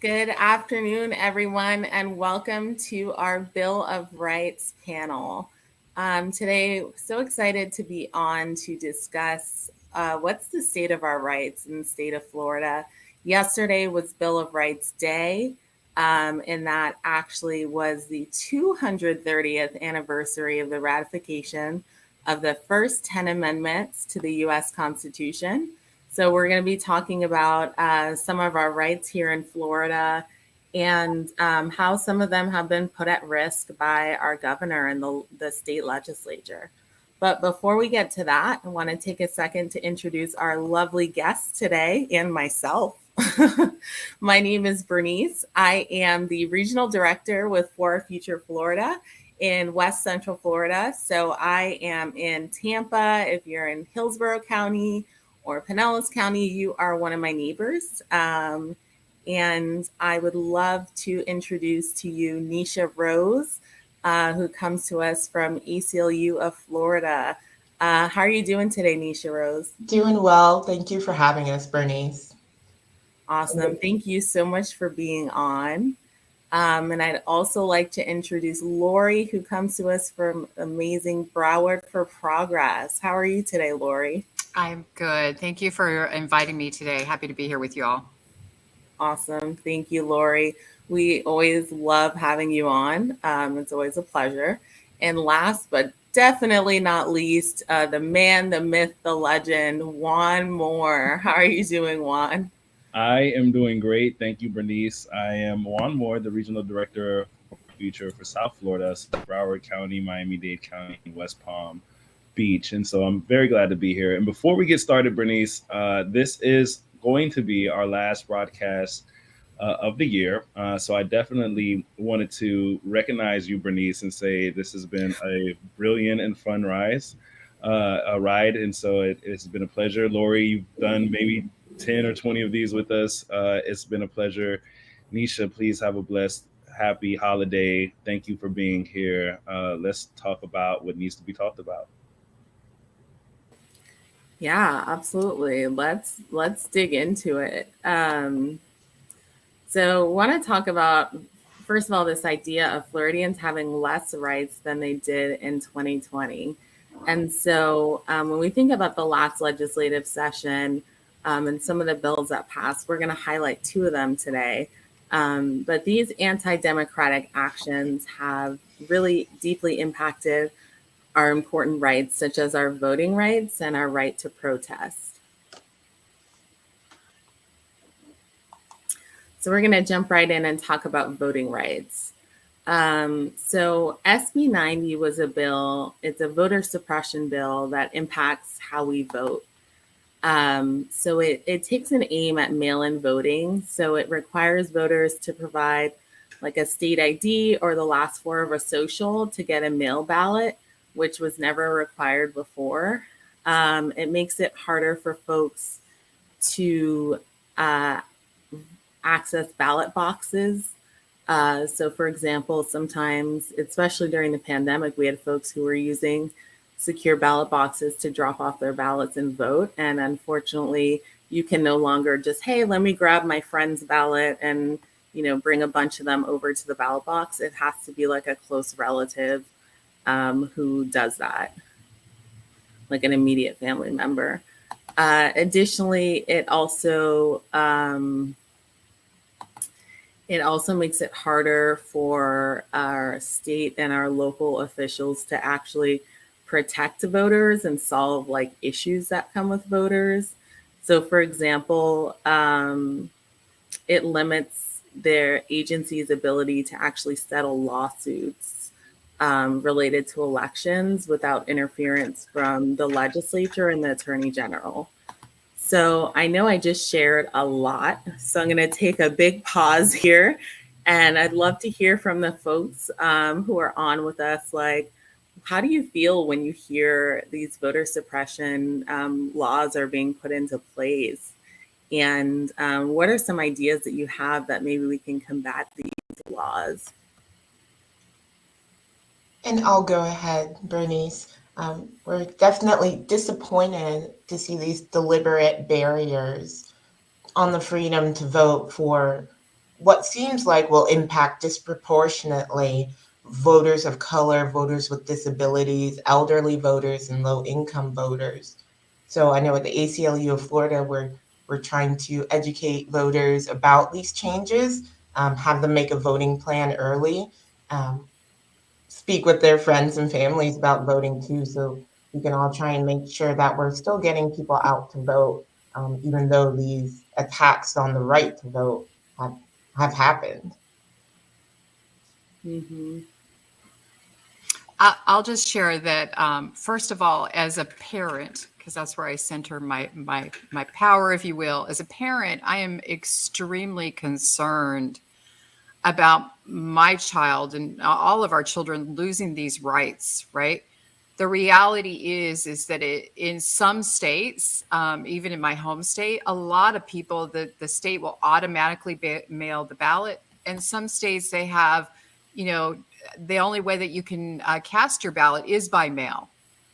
Good afternoon, everyone, and welcome to our Bill of Rights panel. Today, so excited to be on to discuss what's the state of our rights in the state of Florida. Yesterday was Bill of Rights Day, and that actually was the 230th anniversary of the ratification of the first 10 amendments to the U.S. Constitution. So we're going to be talking about some of our rights here in Florida and how some of them have been put at risk by our governor and the state legislature. But before we get to that, I want to take a second to introduce our lovely guest today and myself. My name is Bernice. I am the regional director with For Future Florida in West Central Florida. So I am in Tampa. If you're in Hillsborough County, or Pinellas County, you are one of my neighbors. And I would love to introduce to you Nisha Rose, who comes to us from ACLU of Florida. How are you doing today, Nisha Rose? Doing well. Thank you for having us, Bernice. Awesome. Thank you so much for being on. And I'd also like to introduce Lori, who comes to us from amazing Broward for Progress. How are you today, Lori? I'm good. Thank you for inviting me today. Happy to be here with you all. Awesome. Thank you, Lori. We always love having you on. It's always a pleasure. And last but definitely not least, the man, the myth, the legend, Juan Moore. How are you doing, Juan? I am doing great. Thank you, Bernice. I am Juan Moore, the Regional Director for Future for South Florida, Broward County, Miami-Dade County, West Palm Beach. And so I'm very glad to be here. And before we get started, Bernice, this is going to be our last broadcast of the year. So I definitely wanted to recognize you, Bernice, and say this has been a brilliant and fun ride. And so it's been a pleasure. Lori, you've done maybe 10 or 20 of these with us. It's been a pleasure. Nisha, please have a blessed, happy holiday. Thank you for being here. Let's talk about what needs to be talked about. Yeah, absolutely. Let's dig into it. So want to talk about, first of all, this idea of Floridians having less rights than they did in 2020. And so when we think about the last legislative session, and some of the bills that passed, we're going to highlight two of them today. But these anti-democratic actions have really deeply impacted our important rights, such as our voting rights and our right to protest. So we're going to jump right in and talk about voting rights. So SB 90 was a bill, it's a voter suppression bill that impacts how we vote. So it takes an aim at mail-in voting. So it requires voters to provide like a state ID or the last four of a social to get a mail ballot, which was never required before. It makes it harder for folks to access ballot boxes. So for example, sometimes, especially during the pandemic, we had folks who were using secure ballot boxes to drop off their ballots and vote. And unfortunately, you can no longer just, hey, let me grab my friend's ballot and, bring a bunch of them over to the ballot box. It has to be like a close relative who does that, like an immediate family member. Additionally, it also makes it harder for our state and our local officials to actually protect voters and solve like issues that come with voters. So for example, it limits their agency's ability to actually settle lawsuits related to elections without interference from the legislature and the attorney general. So I know I just shared a lot, so I'm going to take a big pause here, and I'd love to hear from the folks who are on with us, like, how do you feel when you hear these voter suppression laws are being put into place? And what are some ideas that you have that maybe we can combat these laws? And I'll go ahead, Bernice. We're definitely disappointed to see these deliberate barriers on the freedom to vote for what seems like will impact disproportionately voters of color, voters with disabilities, elderly voters, and low-income voters. So I know at the ACLU of Florida, we're trying to educate voters about these changes, have them make a voting plan early, speak with their friends and families about voting too, so we can all try and make sure that we're still getting people out to vote, even though these attacks on the right to vote have, have happened. Mm-hmm. I'll just share that, first of all, as a parent, because that's where I center my power, if you will. As a parent, I am extremely concerned about my child and all of our children losing these rights, right? The reality is that in some states, even in my home state, a lot of people, the state will automatically mail the ballot. And some states, they have, the only way that you can cast your ballot is by mail,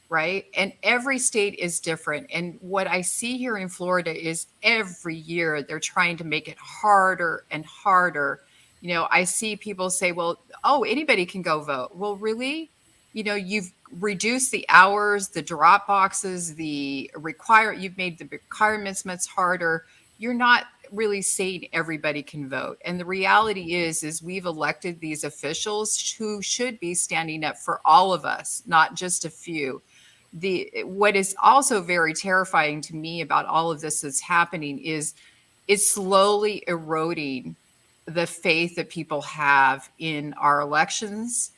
right? And every state is different. And what I see here in Florida is every year they're trying to make it harder and harder. I see people say, well, oh, anybody can go vote. Well, really? You've reduced the hours, the drop boxes, you've made the requirements much harder. You're not really saying everybody can vote. And the reality is we've elected these officials who should be standing up for all of us, not just a few. What is also very terrifying to me about all of this that's happening is it's slowly eroding the faith that people have in our elections,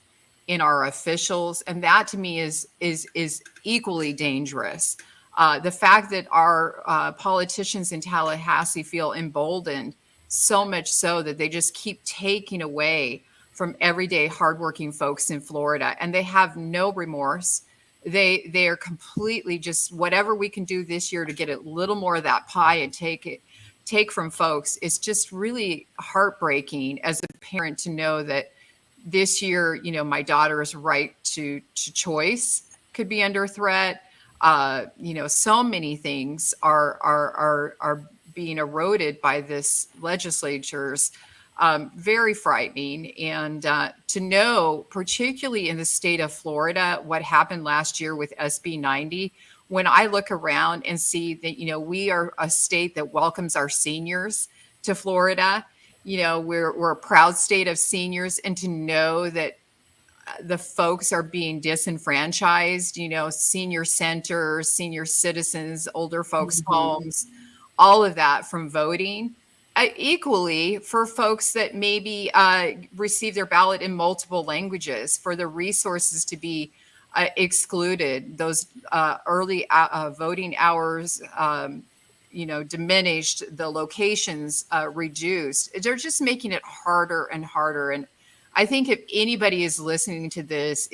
in our officials, and that to me is equally dangerous. The fact that our politicians in Tallahassee feel emboldened, so much so that they just keep taking away from everyday hardworking folks in Florida, and they have no remorse. They are completely just whatever we can do this year to get a little more of that pie and take from folks. It's just really heartbreaking as a parent to know that this year, my daughter's right to choice could be under threat. So many things are being eroded by this legislature's very frightening. And to know, particularly in the state of Florida, what happened last year with SB 90, when I look around and see that, we are a state that welcomes our seniors to Florida, we're a proud state of seniors, and to know that the folks are being disenfranchised, senior centers, senior citizens, older folks' homes, all of that from voting. Equally for folks that maybe receive their ballot in multiple languages, for the resources to be excluded, those early voting hours, diminished, the locations reduced. They're just making it harder and harder. And I think if anybody is listening to this,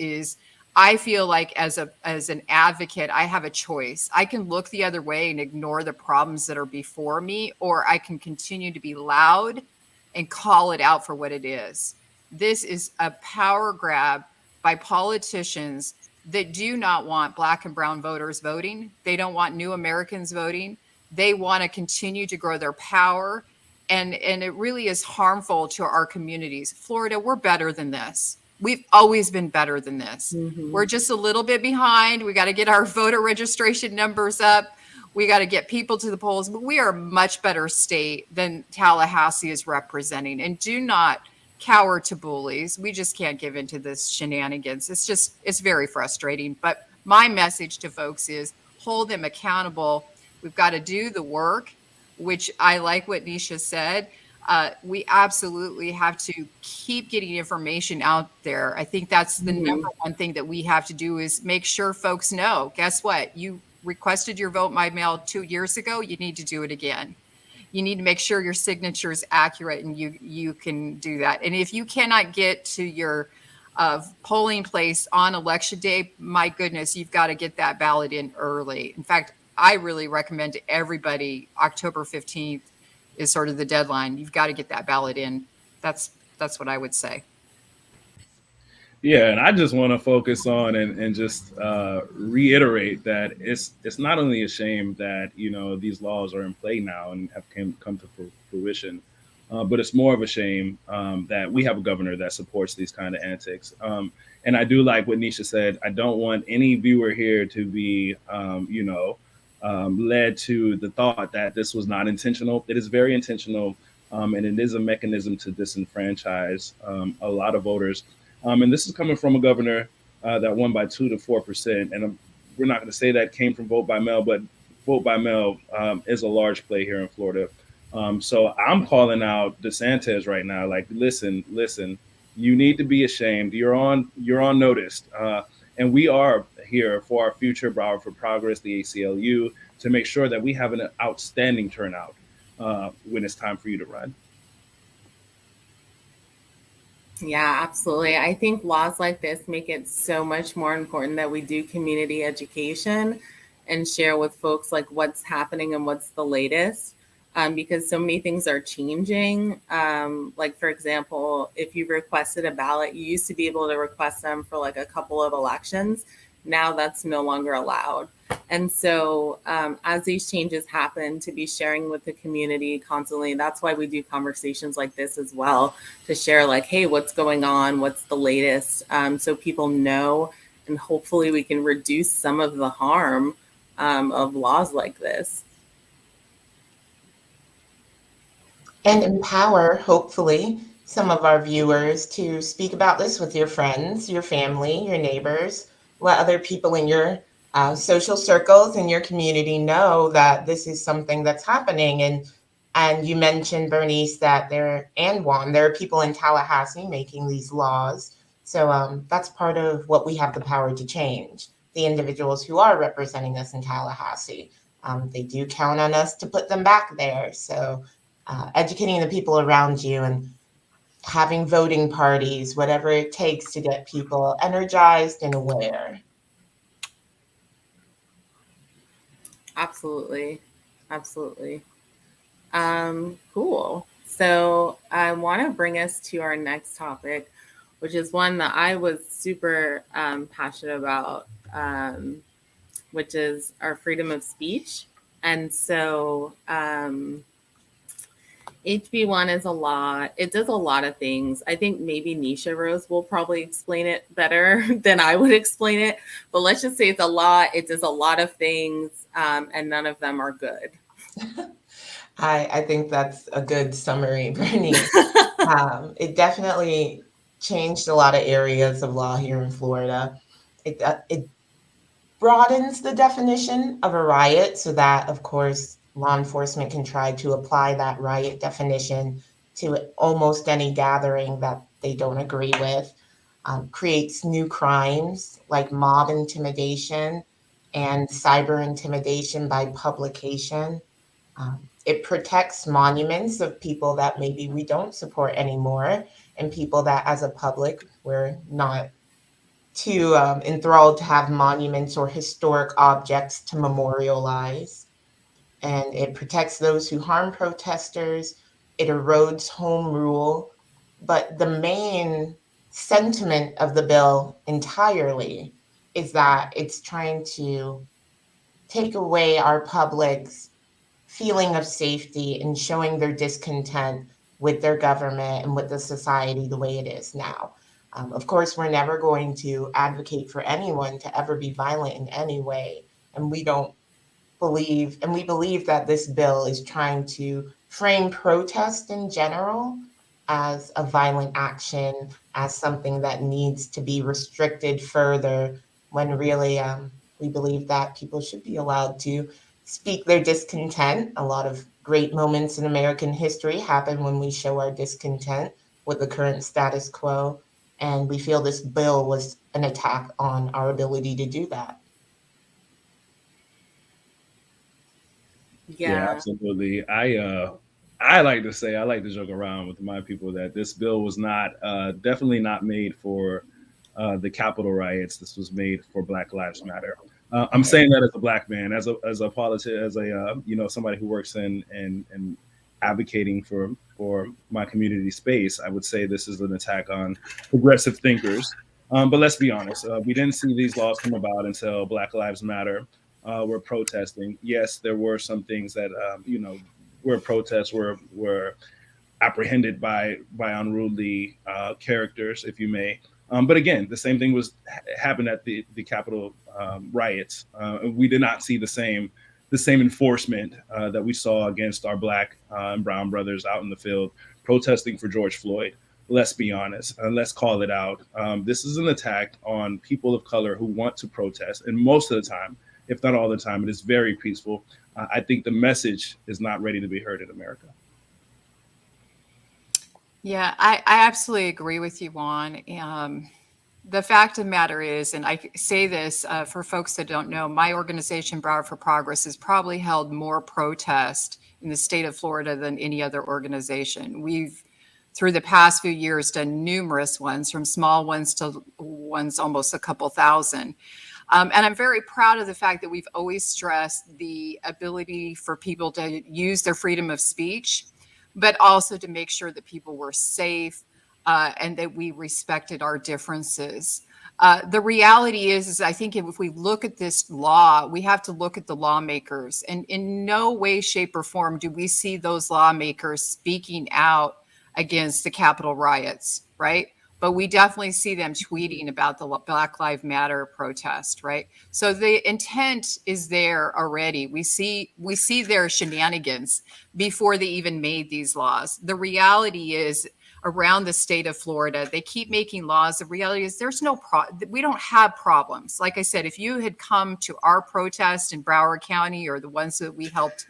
I feel like as an advocate, I have a choice. I can look the other way and ignore the problems that are before me, or I can continue to be loud and call it out for what it is. This is a power grab by politicians that do not want Black and brown voters voting. They don't want new Americans voting. They want to continue to grow their power. And it really is harmful to our communities. Florida, we're better than this. We've always been better than this. Mm-hmm. We're just a little bit behind. We got to get our voter registration numbers up. We got to get people to the polls. But we are a much better state than Tallahassee is representing. And do not cower to bullies. We just can't give into this shenanigans. It's very frustrating. But my message to folks is hold them accountable. We've got to do the work, which I like what Nisha said. We absolutely have to keep getting information out there. I think that's the number one thing that we have to do is make sure folks know, guess what? You requested your vote by mail 2 years ago. You need to do it again. You need to make sure your signature is accurate, and you can do that. And if you cannot get to your polling place on election day, my goodness, you've got to get that ballot in early. In fact, I really recommend to everybody October 15th is sort of the deadline. You've got to get that ballot in. That's what I would say. Yeah, and I just want to focus on and just reiterate that it's not only a shame that these laws are in play now and have come to fruition, But it's more of a shame that we have a governor that supports these kind of antics. And I do like what Nisha said. I don't want any viewer here to be, led to the thought that this was not intentional. It is very intentional, and it is a mechanism to disenfranchise a lot of voters. And this is coming from a governor that won by 2 to 4%. And we're not going to say that came from vote by mail, but vote by mail is a large play here in Florida. So I'm calling out DeSantis right now. Like, listen, you need to be ashamed. You're on notice. And we are here for our future, Broward for Progress, the ACLU, to make sure that we have an outstanding turnout when it's time for you to run. Yeah, absolutely. I think laws like this make it so much more important that we do community education and share with folks like what's happening and what's the latest. Because so many things are changing. Like, for example, if you requested a ballot, you used to be able to request them for like a couple of elections. Now that's no longer allowed. And so as these changes happen, to be sharing with the community constantly, that's why we do conversations like this as well, to share like, hey, what's going on? What's the latest? So people know, and hopefully we can reduce some of the harm of laws like this. And empower, hopefully, some of our viewers to speak about this with your friends, your family, your neighbors, let other people in your social circles in your community know that this is something that's happening. And you mentioned, Bernice, that there are people in Tallahassee making these laws. So that's part of what we have the power to change. The individuals who are representing us in Tallahassee, they do count on us to put them back there. So educating the people around you and having voting parties, whatever it takes to get people energized and aware. Absolutely. Cool. So I want to bring us to our next topic, which is one that I was super passionate about, which is our freedom of speech. And so HB1 is a lot. It does a lot of things. I think maybe Nisha Rose will probably explain it better than I would explain it. But let's just say it's a lot. It does a lot of things, and none of them are good. I think that's a good summary, Bernice. It definitely changed a lot of areas of law here in Florida. It broadens the definition of a riot so that, of course, law enforcement can try to apply that riot definition to almost any gathering that they don't agree with, creates new crimes like mob intimidation and cyber intimidation by publication. It protects monuments of people that maybe we don't support anymore and people that as a public we're not too enthralled to have monuments or historic objects to memorialize. And it protects those who harm protesters. It erodes home rule. But the main sentiment of the bill entirely is that it's trying to take away our public's feeling of safety and showing their discontent with their government and with the society the way it is now. Of course, we're never going to advocate for anyone to ever be violent in any way. And we believe that this bill is trying to frame protest in general as a violent action, as something that needs to be restricted further, when really we believe that people should be allowed to speak their discontent. A lot of great moments in American history happen when we show our discontent with the current status quo. And we feel this bill was an attack on our ability to do that. Yeah. Absolutely. I like to joke around with my people that this bill was definitely not made for the Capitol riots. This was made for Black Lives Matter. I'm saying that as a Black man, as a politician, as a somebody who works in advocating for my community space. I would say this is an attack on progressive thinkers. But let's be honest, we didn't see these laws come about until Black Lives Matter were protesting. Yes, there were some things that were protests were apprehended by unruly characters, if you may. But again, the same thing happened at the Capitol riots. We did not see the same enforcement that we saw against our Black and brown brothers out in the field protesting for George Floyd. Let's be honest, and let's call it out. This is an attack on people of color who want to protest, and most of the time, if not all the time, it is very peaceful. I think the message is not ready to be heard in America. Yeah, I absolutely agree with you, Juan. The fact of the matter is, and I say this for folks that don't know, my organization, Broward for Progress, has probably held more protest in the state of Florida than any other organization. We've, through the past few years, done numerous ones, from small ones to ones almost a couple thousand. And I'm very proud of the fact that we've always stressed the ability for people to use their freedom of speech, but also to make sure that people were safe and that we respected our differences. The reality is I think if we look at this law, we have to look at the lawmakers. And in no way, shape, or form do we see those lawmakers speaking out against the Capitol riots, right? But we definitely see them tweeting about the Black Lives Matter protest, right? So the intent is there already. We see their shenanigans before they even made these laws. The reality is, around the state of Florida, they keep making laws. The reality is we don't have problems. Like I said, if you had come to our protest in Broward County, or the ones that we helped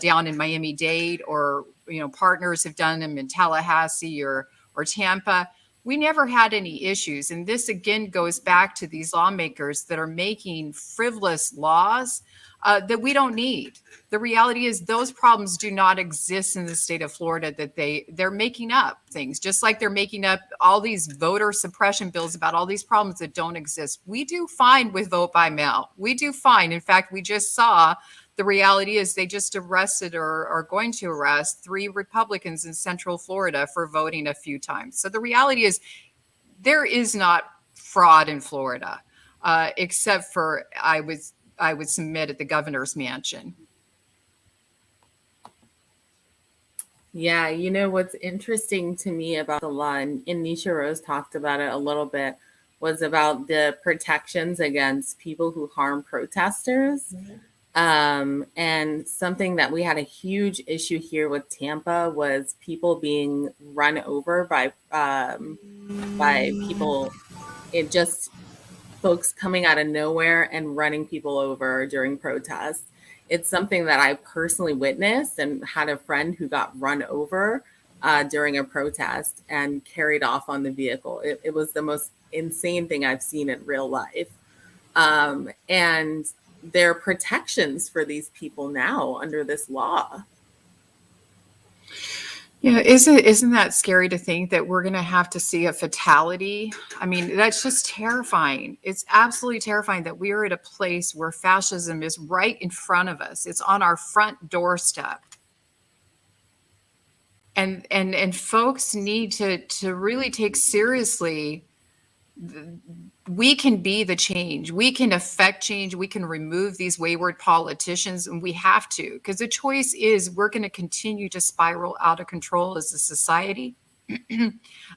down in Miami-Dade, or partners have done them in Tallahassee or Tampa, we never had any issues. And this again goes back to these lawmakers that are making frivolous laws that we don't need. The reality is those problems do not exist in the state of Florida, that they're making up things, just like they're making up all these voter suppression bills about all these problems that don't exist. We do fine with vote by mail. We do fine. In fact, we just saw, the reality is they just arrested or are going to arrest 3 Republicans in Central Florida for voting a few times. So the reality is there is not fraud in Florida, except for, I would submit, at the governor's mansion. Yeah, what's interesting to me about the law, and Nisha Rose talked about it a little bit, was about the protections against people who harm protesters. And something that we had a huge issue here with Tampa was people being run over by people, folks coming out of nowhere and running people over during protests. It's something that I personally witnessed and had a friend who got run over during a protest and carried off on the vehicle. It was the most insane thing I've seen in real life. And there are protections for these people now under this law. Yeah, isn't that scary to think that we're going to have to see a fatality? I mean, that's just terrifying. It's absolutely terrifying that we are at a place where fascism is right in front of us. It's on our front doorstep. And folks need to really take seriously, we can be the change. We can affect change. We can remove these wayward politicians, and we have to, because the choice is we're going to continue to spiral out of control as a society.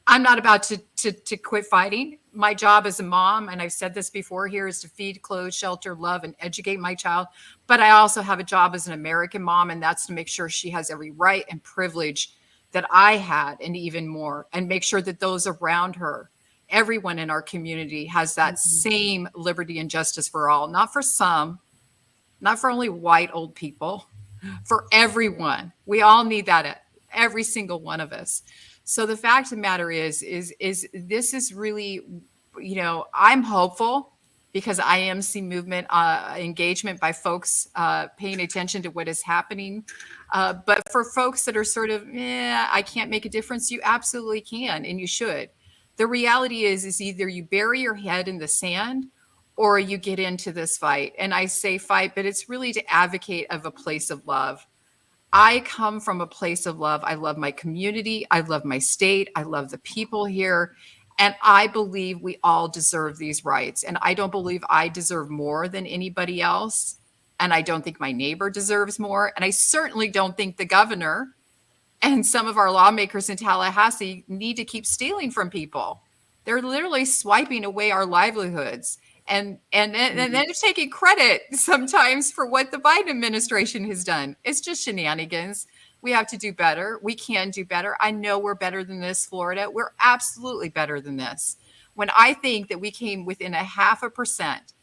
I'm not about to quit fighting. My job as a mom, and I've said this before here, is to feed, clothe, shelter, love, and educate my child. But I also have a job as an American mom, and that's to make sure she has every right and privilege that I had, and even more, and make sure that those around her, everyone in our community, has that same liberty and justice for all, not for some, not for only white old people, for everyone. We all need that, every single one of us. So the fact of the matter is this is really, I'm hopeful, because I am seeing movement, engagement by folks paying attention to what is happening. But for folks that are sort of, I can't make a difference, you absolutely can, and you should. The reality is either you bury your head in the sand or you get into this fight. And I say fight, but it's really to advocate of a place of love. I come from a place of love. I love my community. I love my state. I love the people here. And I believe we all deserve these rights. And I don't believe I deserve more than anybody else. And I don't think my neighbor deserves more. And I certainly don't think the governor And some of our lawmakers in Tallahassee need to keep stealing from people. They're literally swiping away our livelihoods. And then taking credit sometimes for what the Biden administration has done. It's just shenanigans. We have to do better. We can do better. I know we're better than this, Florida. We're absolutely better than this. When I think that we came within 0.5%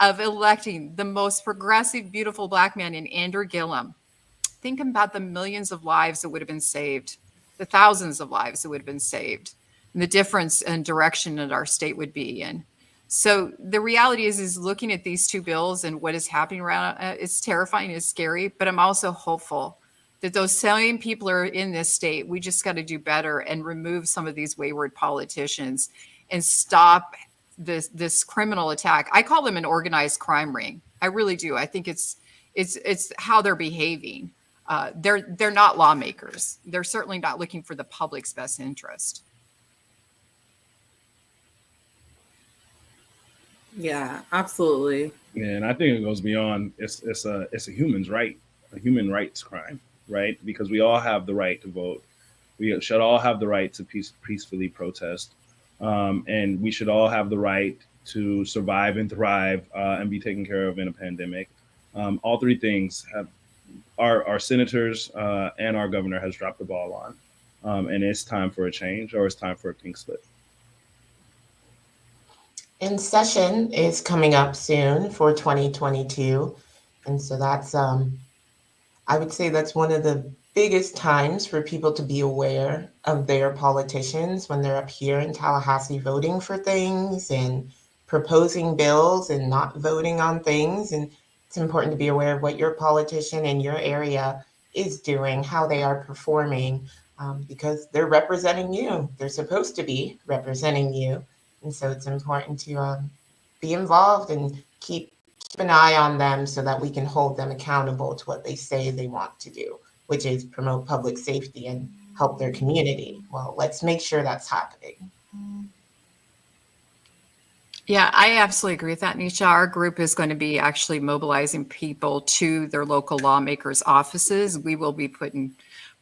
of electing the most progressive, beautiful Black man in Andrew Gillum, think about the millions of lives that would have been saved, the thousands of lives that would have been saved, and the difference and direction that our state would be in. So the reality is looking at these two bills and what is happening around, it's terrifying, it's scary, but I'm also hopeful that those same people are in this state. We just got to do better and remove some of these wayward politicians and stop this criminal attack. I call them an organized crime ring. I really do. I think it's how they're behaving. They're not lawmakers. They're certainly not looking for the public's best interest. Yeah, absolutely. Yeah, and I think it goes beyond. It's a human rights crime, right? Because we all have the right to vote. We should all have the right to peacefully protest, and we should all have the right to survive and thrive and be taken care of in a pandemic. All three things have our senators and our governor has dropped the ball on, and it's time for a change, or it's time for a pink slip. And session is coming up soon for 2022. And so that's, I would say that's one of the biggest times for people to be aware of their politicians when they're up here in Tallahassee voting for things and proposing bills and not voting on things. And it's important to be aware of what your politician in your area is doing, how they are performing, because they're representing you. They're supposed to be representing you. And so it's important to be involved and keep an eye on them so that we can hold them accountable to what they say they want to do, which is promote public safety and help their community. Well, let's make sure that's happening. Yeah, I absolutely agree with that, Nisha. Our group is going to be actually mobilizing people to their local lawmakers' offices. We will be putting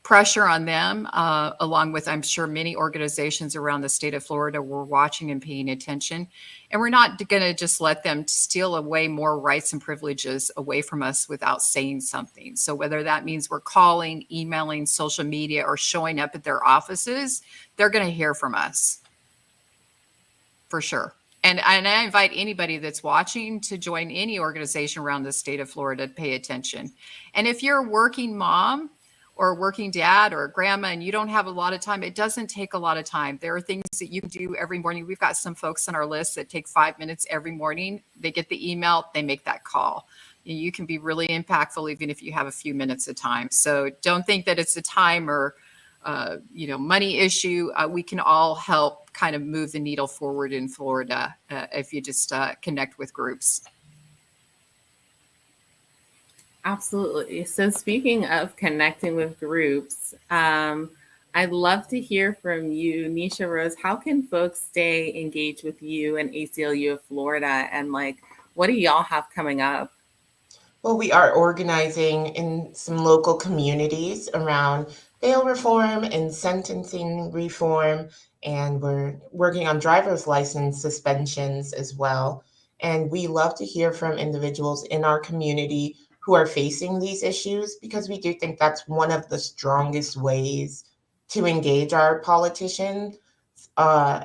pressure on them, along with, I'm sure, many organizations around the state of Florida. We're watching and paying attention. And we're not going to just let them steal away more rights and privileges away from us without saying something. So whether that means we're calling, emailing, social media, or showing up at their offices, they're going to hear from us. For sure. And I invite anybody that's watching to join any organization around the state of Florida to pay attention. And if you're a working mom or a working dad or a grandma and you don't have a lot of time, it doesn't take a lot of time. There are things that you can do every morning. We've got some folks on our list that take 5 minutes every morning. They get the email, they make that call. You can be really impactful even if you have a few minutes of time. So don't think that it's a time or money issue. We can all help kind of move the needle forward in Florida if you just connect with groups. Absolutely. So speaking of connecting with groups, I'd love to hear from you, Nisha Rose. How can folks stay engaged with you and ACLU of Florida? And what do y'all have coming up? Well, we are organizing in some local communities around bail reform and sentencing reform, and we're working on driver's license suspensions as well. And we love to hear from individuals in our community who are facing these issues, because we do think that's one of the strongest ways to engage our politicians,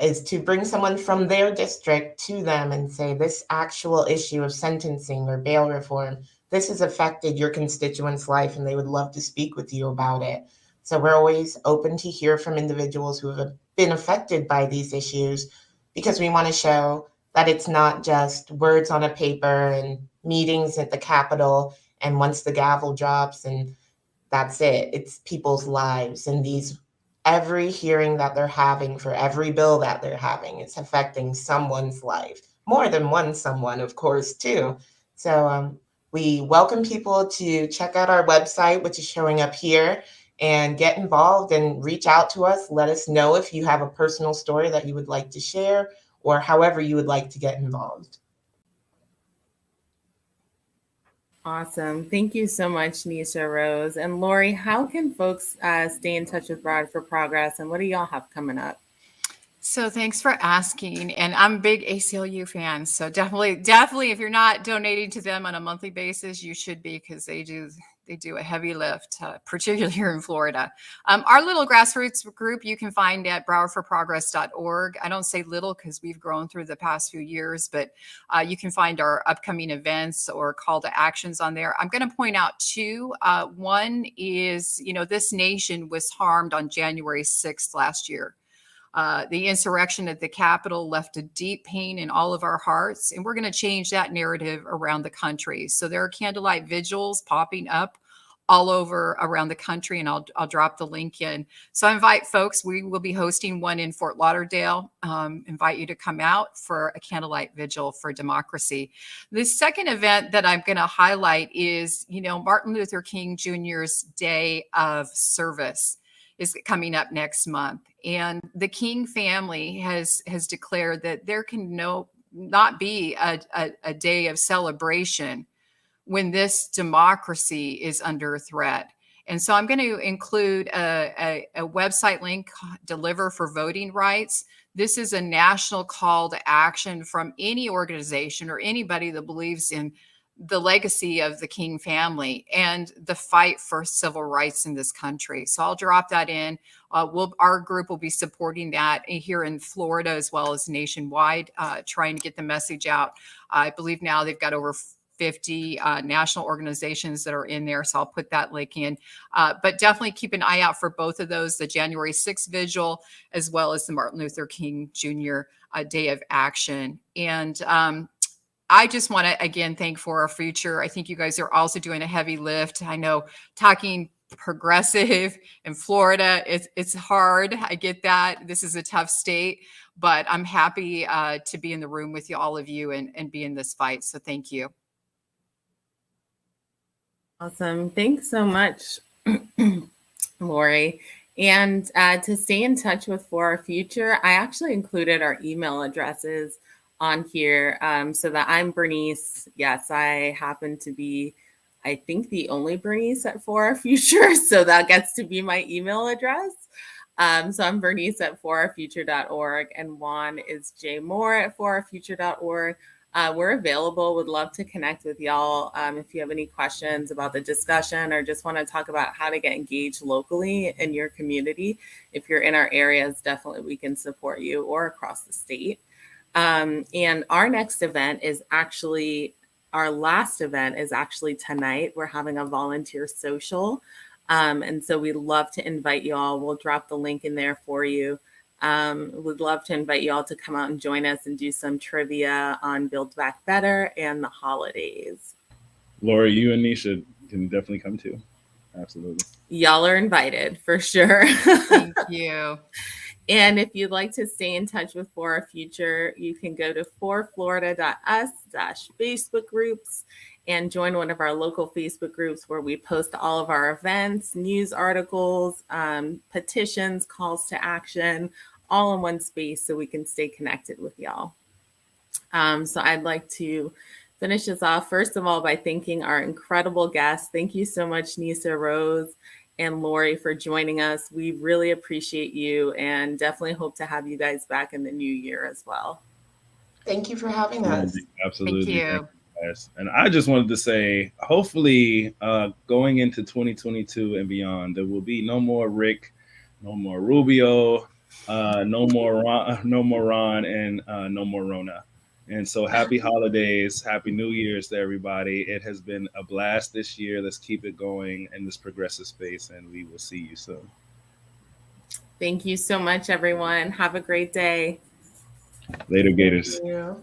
is to bring someone from their district to them and say, this actual issue of sentencing or bail reform, this has affected your constituents' life and they would love to speak with you about it. So we're always open to hear from individuals who have been affected by these issues, because we want to show that it's not just words on a paper and meetings at the Capitol, and once the gavel drops and that's it. It's people's lives, and every hearing that they're having for every bill that they're having, it's affecting someone's life, more than one someone, of course, too. So we welcome people to check out our website, which is showing up here, and get involved and reach out to us. Let us know if you have a personal story that you would like to share, or however you would like to get involved. Awesome. Thank you so much, Nisha Rose. And Lori, how can folks stay in touch with Broward for Progress, and what do y'all have coming up? So thanks for asking. And I'm a big ACLU fan. So definitely, if you're not donating to them on a monthly basis, you should be, because they do a heavy lift, particularly here in Florida. Our little grassroots group you can find at browardforprogress.org. I don't say little because we've grown through the past few years, but you can find our upcoming events or call to actions on there. I'm going to point out two. One is, this nation was harmed on January 6th last year. The insurrection at the Capitol left a deep pain in all of our hearts, and we're going to change that narrative around the country. So there are candlelight vigils popping up all over around the country, and I'll drop the link in. So I invite folks. We will be hosting one in Fort Lauderdale. Invite you to come out for a candlelight vigil for democracy. The second event that I'm going to highlight is, Martin Luther King Jr.'s Day of Service is coming up next month. And the King family has declared that there can not be a day of celebration when this democracy is under threat. And so I'm going to include a website link, Deliver for Voting Rights. This is a national call to action from any organization or anybody that believes in the legacy of the King family and the fight for civil rights in this country. So I'll drop that in. Our group will be supporting that here in Florida as well as nationwide, trying to get the message out. I believe now they've got over 50 national organizations that are in there. So I'll put that link in. But definitely keep an eye out for both of those, the January 6th vigil, as well as the Martin Luther King Jr. Day of Action. And I just want to, again, thank For Our Future. I think you guys are also doing a heavy lift. I know talking progressive in Florida, it's hard. I get that. This is a tough state, but I'm happy to be in the room with all of you and be in this fight. So thank you. Awesome. Thanks so much, Lori. And to stay in touch with For Our Future, I actually included our email addresses on here so that I'm Bernice. Yes, I happen to be, I think, the only Bernice at For Our Future. So that gets to be my email address. So I'm Bernice at forourfuture.org, and Juan is jmoore at forourfuture.org. We're available. Would love to connect with y'all if you have any questions about the discussion or just want to talk about how to get engaged locally in your community. If you're in our areas, definitely we can support you, or across the state. And our next event is actually, our last event is actually tonight. We're having a volunteer social. And so we'd love to invite you all. We'll drop the link in there for you. We'd love to invite you all to come out and join us and do some trivia on Build Back Better and the holidays. Laura, you and Nisha can definitely come too. Absolutely. Y'all are invited for sure. Thank you. And if you'd like to stay in touch with For Our Future, you can go to forflorida.us/Facebook groups and join one of our local Facebook groups where we post all of our events, news articles, petitions, calls to action, all in one space so we can stay connected with y'all. So I'd like to finish this off, first of all, by thanking our incredible guests. Thank you so much, Nisha Rose and Lori, for joining us. We really appreciate you and definitely hope to have you guys back in the new year as well. Thank you for having us. Absolutely. Thank you. Guys. And I just wanted to say, hopefully, going into 2022 and beyond, there will be no more Rick, no more Rubio, no more Ron, and no more Rona. And so happy holidays, happy New Year's to everybody. It has been a blast this year. Let's keep it going in this progressive space, and we will see you soon. Thank you so much, everyone. Have a great day. Later, Gators. Thank you.